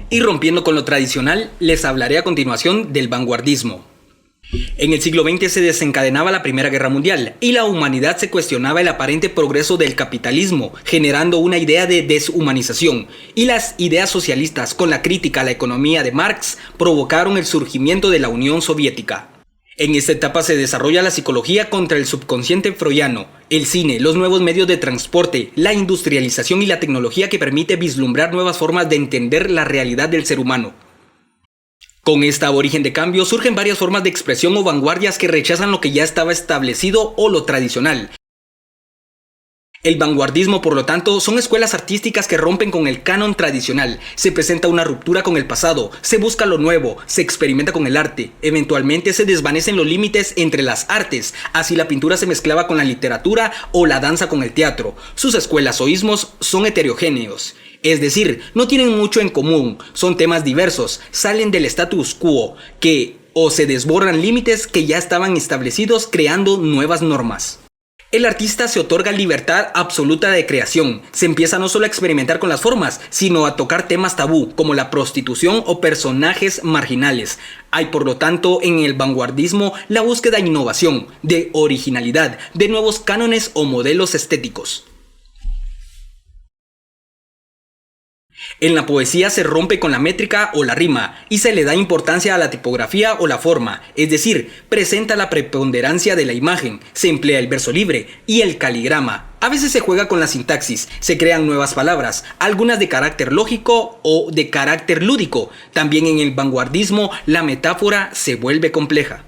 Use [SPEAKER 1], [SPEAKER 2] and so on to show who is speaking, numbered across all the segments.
[SPEAKER 1] Y rompiendo con lo tradicional, les hablaré a continuación del vanguardismo. En el siglo XX se desencadenaba la Primera Guerra Mundial y la humanidad se cuestionaba el aparente progreso del capitalismo, generando una idea de deshumanización, y las ideas socialistas con la crítica a la economía de Marx provocaron el surgimiento de la Unión Soviética. En esta etapa se desarrolla la psicología contra el subconsciente freudiano, el cine, los nuevos medios de transporte, la industrialización y la tecnología que permite vislumbrar nuevas formas de entender la realidad del ser humano. Con esta aborigen de cambio surgen varias formas de expresión o vanguardias que rechazan lo que ya estaba establecido o lo tradicional. El vanguardismo, por lo tanto, son escuelas artísticas que rompen con el canon tradicional, se presenta una ruptura con el pasado, se busca lo nuevo, se experimenta con el arte, eventualmente se desvanecen los límites entre las artes, así la pintura se mezclaba con la literatura o la danza con el teatro. Sus escuelas o ismos son heterogéneos, es decir, no tienen mucho en común, son temas diversos, salen del status quo, o se desbordan límites que ya estaban establecidos creando nuevas normas. El artista se otorga libertad absoluta de creación, se empieza no solo a experimentar con las formas, sino a tocar temas tabú, como la prostitución o personajes marginales. Hay por lo tanto en el vanguardismo la búsqueda de innovación, de originalidad, de nuevos cánones o modelos estéticos. En la poesía se rompe con la métrica o la rima y se le da importancia a la tipografía o la forma, es decir, presenta la preponderancia de la imagen, se emplea el verso libre y el caligrama. A veces se juega con la sintaxis, se crean nuevas palabras, algunas de carácter lógico o de carácter lúdico. También en el vanguardismo la metáfora se vuelve compleja.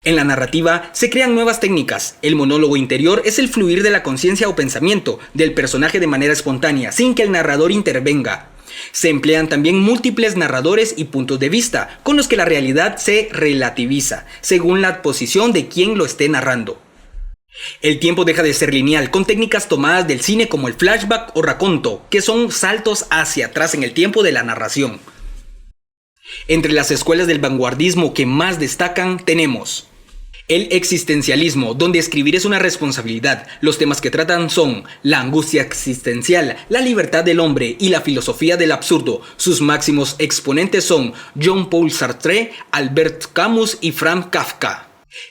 [SPEAKER 1] En la narrativa se crean nuevas técnicas. El monólogo interior es el fluir de la conciencia o pensamiento del personaje de manera espontánea, sin que el narrador intervenga. Se emplean también múltiples narradores y puntos de vista, con los que la realidad se relativiza, según la posición de quien lo esté narrando. El tiempo deja de ser lineal, con técnicas tomadas del cine como el flashback o raconto, que son saltos hacia atrás en el tiempo de la narración. Entre las escuelas del vanguardismo que más destacan tenemos el existencialismo, donde escribir es una responsabilidad. Los temas que tratan son la angustia existencial, la libertad del hombre y la filosofía del absurdo. Sus máximos exponentes son Jean-Paul Sartre, Albert Camus y Franz Kafka.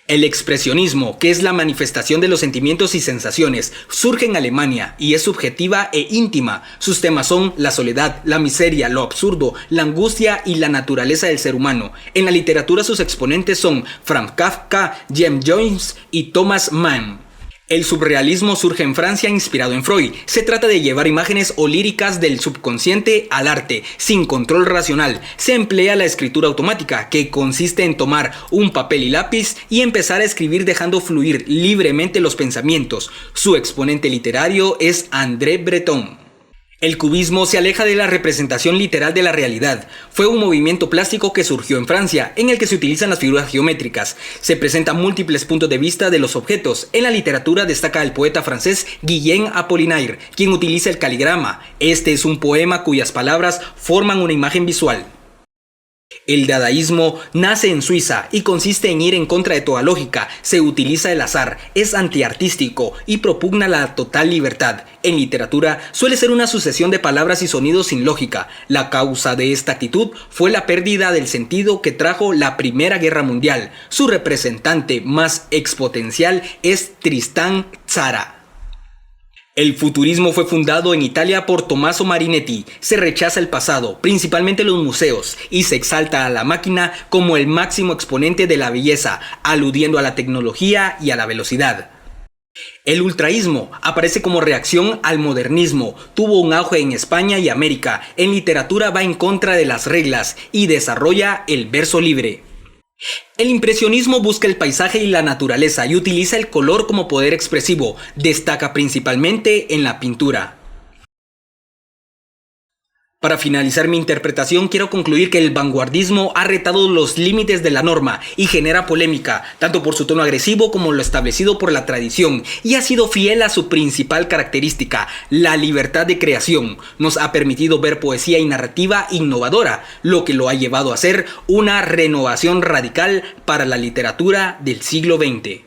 [SPEAKER 1] El expresionismo, que es la manifestación de los sentimientos y sensaciones, surge en Alemania y es subjetiva e íntima. Sus temas son la soledad, la miseria, lo absurdo, la angustia y la naturaleza del ser humano. En la literatura sus exponentes son Franz Kafka, James Joyce y Thomas Mann. El surrealismo surge en Francia inspirado en Freud. Se trata de llevar imágenes o líricas del subconsciente al arte, sin control racional. Se emplea la escritura automática, que consiste en tomar un papel y lápiz y empezar a escribir dejando fluir libremente los pensamientos. Su exponente literario es André Breton. El cubismo se aleja de la representación literal de la realidad. Fue un movimiento plástico que surgió en Francia, en el que se utilizan las figuras geométricas. Se presentan múltiples puntos de vista de los objetos. En la literatura destaca el poeta francés Guillaume Apollinaire, quien utiliza el caligrama. Este es un poema cuyas palabras forman una imagen visual. El dadaísmo nace en Suiza y consiste en ir en contra de toda lógica. Se utiliza el azar, es antiartístico y propugna la total libertad. En literatura suele ser una sucesión de palabras y sonidos sin lógica. La causa de esta actitud fue la pérdida del sentido que trajo la Primera Guerra Mundial. Su representante más exponencial es Tristan Tzara. El futurismo fue fundado en Italia por Tommaso Marinetti. Se rechaza el pasado, principalmente los museos, y se exalta a la máquina como el máximo exponente de la belleza, aludiendo a la tecnología y a la velocidad. El ultraísmo aparece como reacción al modernismo, tuvo un auge en España y América. En literatura va en contra de las reglas y desarrolla el verso libre. El impresionismo busca el paisaje y la naturaleza y utiliza el color como poder expresivo. Destaca principalmente en la pintura. Para finalizar mi interpretación, quiero concluir que el vanguardismo ha retado los límites de la norma y genera polémica, tanto por su tono agresivo como lo establecido por la tradición, y ha sido fiel a su principal característica, la libertad de creación. Nos ha permitido ver poesía y narrativa innovadora, lo que lo ha llevado a ser una renovación radical para la literatura del siglo XX.